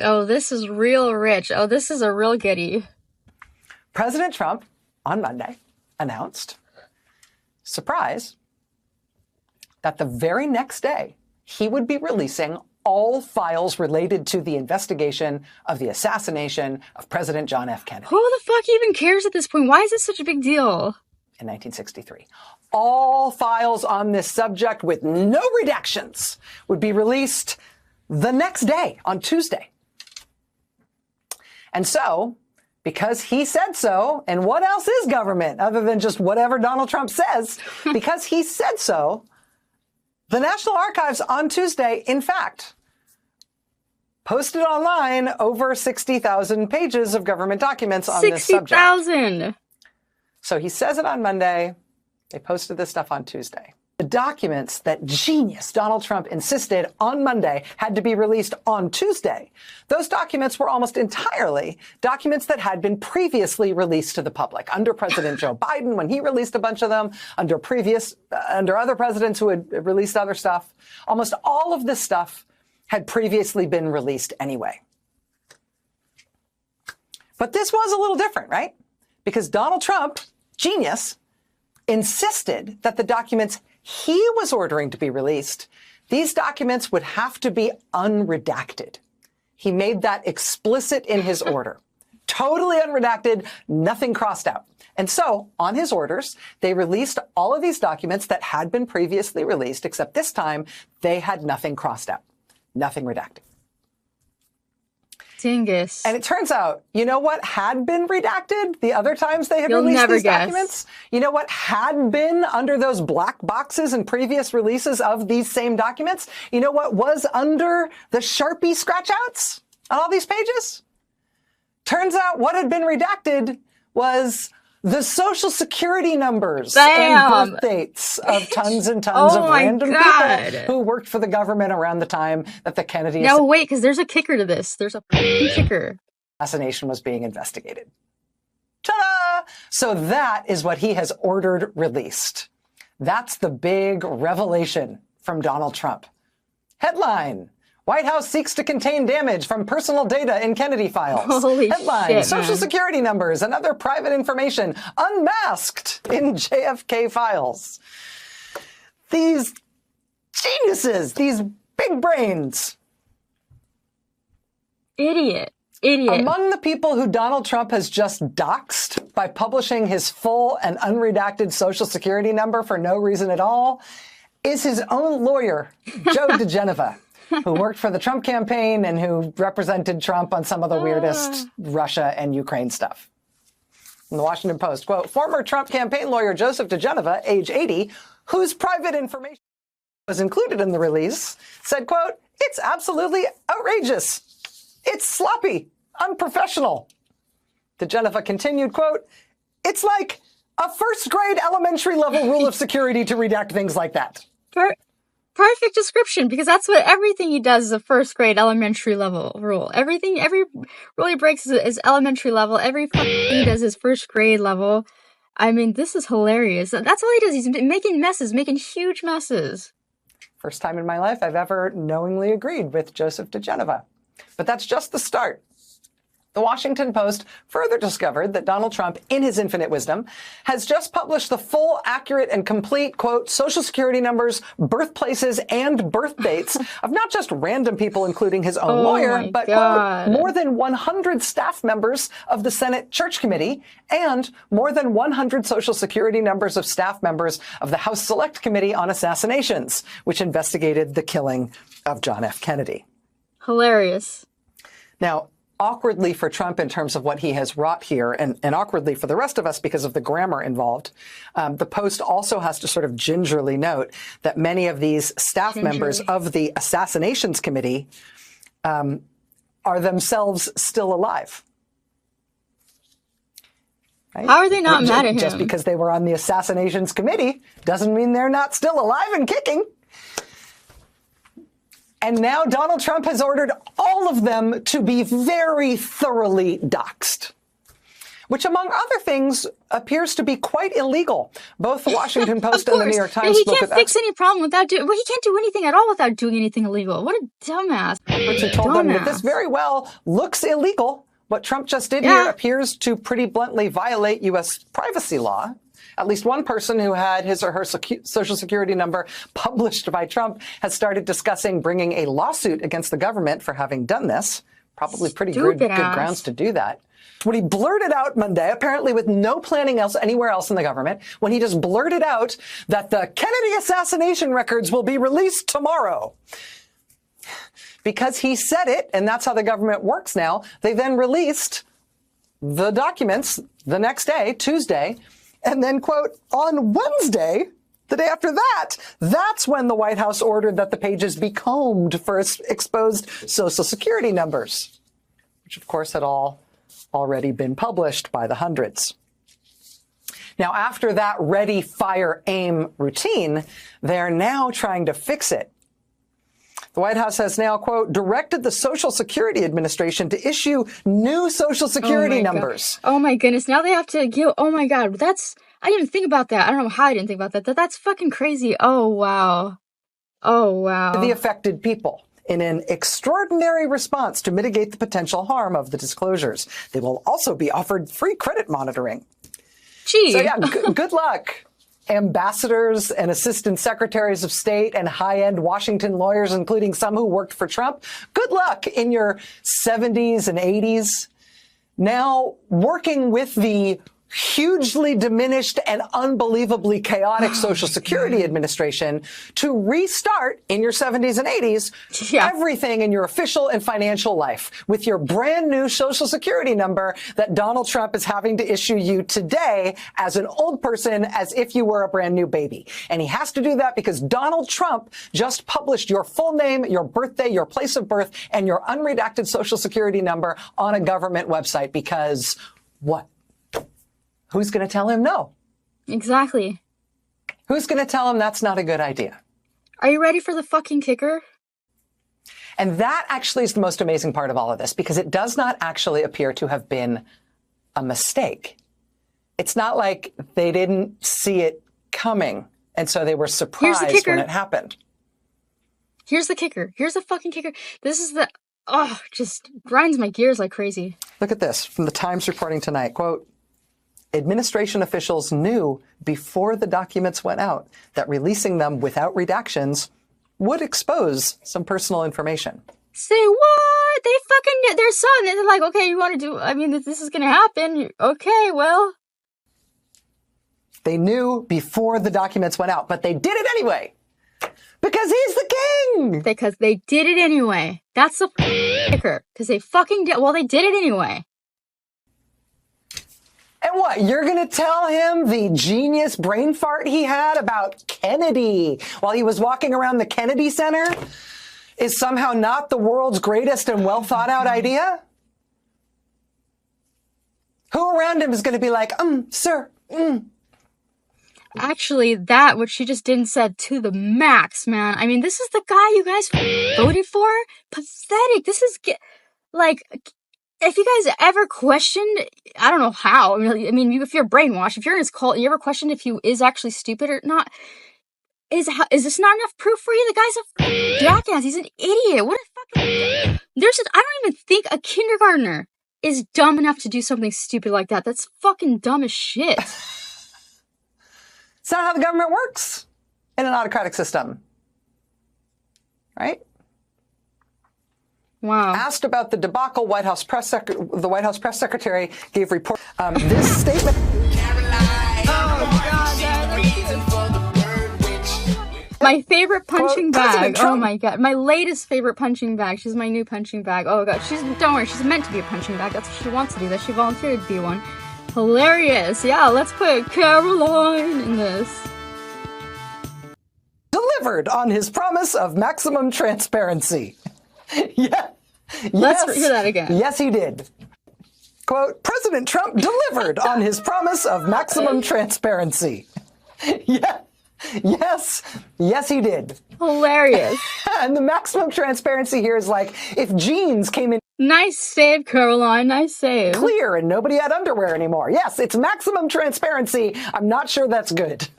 Oh, this is real rich. Oh, this is a real goodie. President Trump, on Monday, announced, surprise, that the very next day, he would be releasing all files related to the investigation of the assassination of President John F. Kennedy. Who the fuck even cares at this point? Why is this such a big deal? In 1963. All files on this subject with no redactions would be released the next day, on Tuesday. And so, because he said so, and what else is government other than just whatever Donald Trump says, because he said so, the National Archives on Tuesday, in fact, posted online over 60,000 pages of government documents on this subject. 60,000! So he says it on Monday. They posted this stuff on Tuesday. The documents that genius Donald Trump insisted on Monday had to be released on Tuesday. Those documents were almost entirely documents that had been previously released to the public under President Joe Biden when he released a bunch of them, under other presidents who had released other stuff. Almost all of this stuff had previously been released anyway. But this was a little different, right? Because Donald Trump, genius, insisted that the documents he was ordering to be released, these documents would have to be unredacted. He made that explicit in his order. Totally unredacted, nothing crossed out. And so, on his orders, they released all of these documents that had been previously released, except this time they had nothing crossed out, nothing redacted. Dingus. And it turns out, you know what had been redacted the other times they had released these documents? You know what had been under those black boxes in previous releases of these same documents? You know what was under the Sharpie scratch-outs on all these pages? Turns out what had been redacted was the social security numbers and birth dates of tons and tons of random people who worked for the government around the time that the Kennedy wait, because there's a kicker to this. There's a kicker. Assassination was being investigated. Ta-da! So that is what he has ordered released. That's the big revelation from Donald Trump. Headline: White House seeks to contain damage from personal data in Kennedy files. Holy Headline: shit, Social Security numbers and other private information unmasked in JFK files. These geniuses, these big brains. Idiot. Among the people who Donald Trump has just doxed by publishing his full and unredacted Social Security number for no reason at all is his own lawyer, Joe DeGeneva, who worked for the Trump campaign and who represented Trump on some of the weirdest Russia and Ukraine stuff. In the Washington Post, quote, former Trump campaign lawyer Joseph DeGeneva, age 80, whose private information was included in the release, said, quote, it's absolutely outrageous. It's sloppy, unprofessional. DeGeneva continued, quote, it's like a first grade elementary level rule of security to redact things like that. Perfect description, because that's what everything he does is a first grade elementary level rule. Every rule he breaks is elementary level. Every thing he does is first grade level. I mean, this is hilarious. That's all he does. He's making messes, making huge messes. First time in my life I've ever knowingly agreed with Joseph DeGeneva. But that's just the start. The Washington Post further discovered that Donald Trump, in his infinite wisdom, has just published the full, accurate, and complete, quote, Social Security numbers, birthplaces, and birth dates of not just random people, including his own lawyer, but, quote, more than 100 staff members of the Senate Church Committee and more than 100 Social Security numbers of staff members of the House Select Committee on Assassinations, which investigated the killing of John F. Kennedy. Hilarious. Now, awkwardly for Trump in terms of what he has wrought here, and awkwardly for the rest of us because of the grammar involved, the Post also has to sort of gingerly note that many of these staff members of the Assassinations Committee are themselves still alive. Right? How are they not mad at him? Just because they were on the Assassinations Committee doesn't mean they're not still alive and kicking. And now Donald Trump has ordered all of them to be very thoroughly doxed. which, among other things, appears to be quite illegal. Both the Washington Post and the New York Times he spoke can't with fix any problem without doing. Well, he can't do anything at all without doing anything illegal. What a dumbass! experts who told them that this very well looks illegal. What Trump just did here appears to pretty bluntly violate U.S. privacy law. At least one person who had his or her social security number published by Trump has started discussing bringing a lawsuit against the government for having done this. Probably pretty good grounds to do that. When he blurted out Monday, apparently with no planning else anywhere else in the government, when he just blurted out that the Kennedy assassination records will be released tomorrow. Because he said it, and that's how the government works now, they then released the documents the next day, Tuesday, and then, quote, on Wednesday, the day after that, that's when the White House ordered that the pages be combed for exposed Social Security numbers, which, of course, had all already been published by the hundreds. Now, after that ready, fire, aim routine, they're now trying to fix it. The White House has now, quote, directed the Social Security Administration to issue new Social Security numbers. Oh, my goodness. Now they have to give. Oh, my God. I didn't even think about that. I don't know how I didn't think about that. That's fucking crazy. Oh, wow. Oh, wow. The affected people in an extraordinary response to mitigate the potential harm of the disclosures. They will also be offered free credit monitoring. Gee. So, yeah, good luck. Ambassadors and assistant secretaries of state and high-end Washington lawyers, including some who worked for Trump. Good luck in your 70s and 80s. Now working with the hugely diminished and unbelievably chaotic Social Security Administration to restart in your 70s and 80s everything in your official and financial life with your brand new Social Security number that Donald Trump is having to issue you today as an old person, as if you were a brand new baby. And he has to do that because Donald Trump just published your full name, your birthday, your place of birth, and your unredacted Social Security number on a government website because what? Who's going to tell him no? Exactly. Who's going to tell him that's not a good idea? Are you ready for the fucking kicker? And that actually is the most amazing part of all of this, because it does not actually appear to have been a mistake. It's not like they didn't see it coming, and so they were surprised when it happened. Here's the kicker. Here's the fucking kicker. This is just grinds my gears like crazy. Look at this from the Times reporting tonight. Quote, administration officials knew before the documents went out that releasing them without redactions would expose some personal information. Say what? They fucking, they're son. They're like, okay, you want to do, I mean, this is going to happen. Okay, well. They knew before the documents went out, but they did it anyway. Because he's the king. Because they did it anyway. That's the kicker. Because they fucking did, well, they did it anyway. And what, you're going to tell him the genius brain fart he had about Kennedy while he was walking around the Kennedy Center is somehow not the world's greatest and well thought out idea? Who around him is going to be like, sir, Actually, what she just didn't said to the max, man. I mean, this is the guy you guys voted for? Pathetic. This is, like, if you guys ever questioned, I don't know how, I mean, if you're brainwashed, if you're in his cult, you ever questioned if he is actually stupid or not? Is this not enough proof for you? The guy's a jackass. He's an idiot. What a fucking, I don't even think a kindergartner is dumb enough to do something stupid like that. That's fucking dumb as shit. It's not how the government works in an autocratic system, right? Wow. Asked about the debacle, the White House press secretary gave report. This statement. My favorite punching bag. Trump. Oh my god. My latest favorite punching bag. She's my new punching bag. Oh god. Don't worry, she's meant to be a punching bag. That's what she wants to do. That she volunteered to be one. Hilarious. Yeah, let's put Caroline in this. Delivered on his promise of maximum transparency. Yeah. Let's hear that again. Yes, he did. Quote, President Trump delivered on his promise of maximum transparency. Yeah. Yes, he did. Hilarious. And the maximum transparency here is like, if jeans came in Nice save, Caroline. Nice save. Clear, and nobody had underwear anymore. Yes, it's maximum transparency. I'm not sure that's good.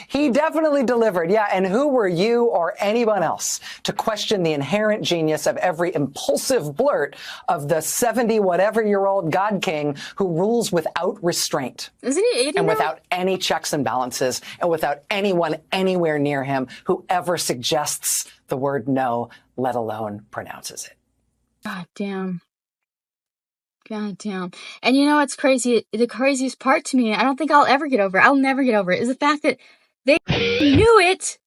He definitely delivered. Yeah, and who were you or anyone else to question the inherent genius of every impulsive blurt of the 70-whatever-year-old God King who rules without restraint? Isn't he 80 and now? without any checks and balances, and without anyone anywhere near him who ever suggests the word no, let alone pronounces it. God damn. God damn. And you know what's crazy? The craziest part to me, I don't think I'll ever get over it. I'll never get over it, is the fact that they knew it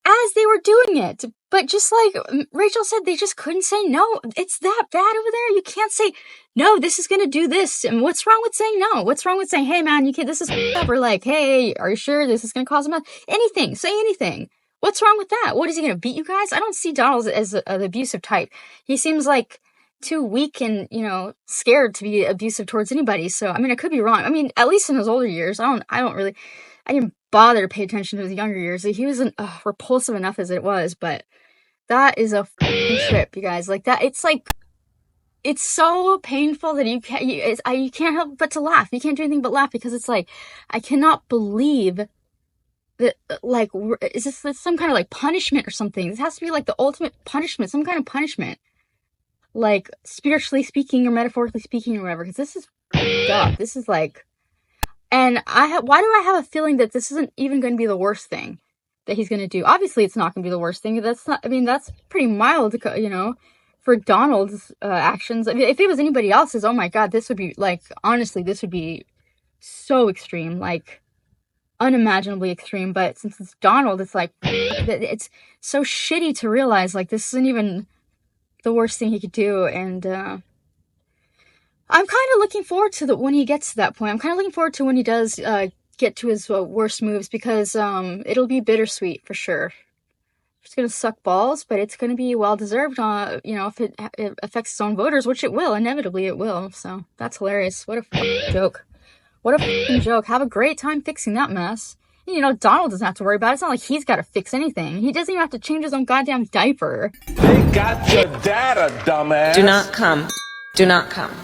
as they were doing it. But just like Rachel said, they just couldn't say no. It's that bad over there. You can't say, no, this is going to do this. And what's wrong with saying no? What's wrong with saying, hey, man, you can't, this is up. Or like, hey, are you sure this is going to cause him anything? Say anything. What's wrong with that? What, is he going to beat you guys? I don't see Donald as an abusive type. He seems like too weak and, you know, scared to be abusive towards anybody. So, I mean, I could be wrong. I mean, at least in his older years, I didn't bother to pay attention to his younger years. He wasn't repulsive enough as it was, but that is a f***ing trip, you guys. Like that, it's like, it's so painful that you can't help but to laugh. You can't do anything but laugh because it's like, I cannot believe that, like, is this some kind of like punishment or something? This has to be like the ultimate punishment, some kind of punishment. Like, spiritually speaking or metaphorically speaking or whatever, because this is up. This is like, and why do I have a feeling that this isn't even going to be the worst thing that he's going to do? Obviously, it's not going to be the worst thing. That's not, I mean, that's pretty mild, you know, for Donald's actions. I mean, if it was anybody else's, oh my God, this would be, like, honestly, this would be so extreme, like, unimaginably extreme. But since it's Donald, it's like, it's so shitty to realize, like, this isn't even the worst thing he could do. And I'm kind of looking forward to when he gets to that point. I'm kind of looking forward to when he does get to his worst moves, because it'll be bittersweet for sure. It's gonna suck balls, but it's gonna be well deserved. You know, if it affects his own voters, which it will, inevitably it will. So that's hilarious. What a fucking joke. What a fucking joke. Have a great time fixing that mess. You know, Donald doesn't have to worry about it. It's not like he's got to fix anything. He doesn't even have to change his own goddamn diaper. They got your data, dumbass. Do not come. Do not come.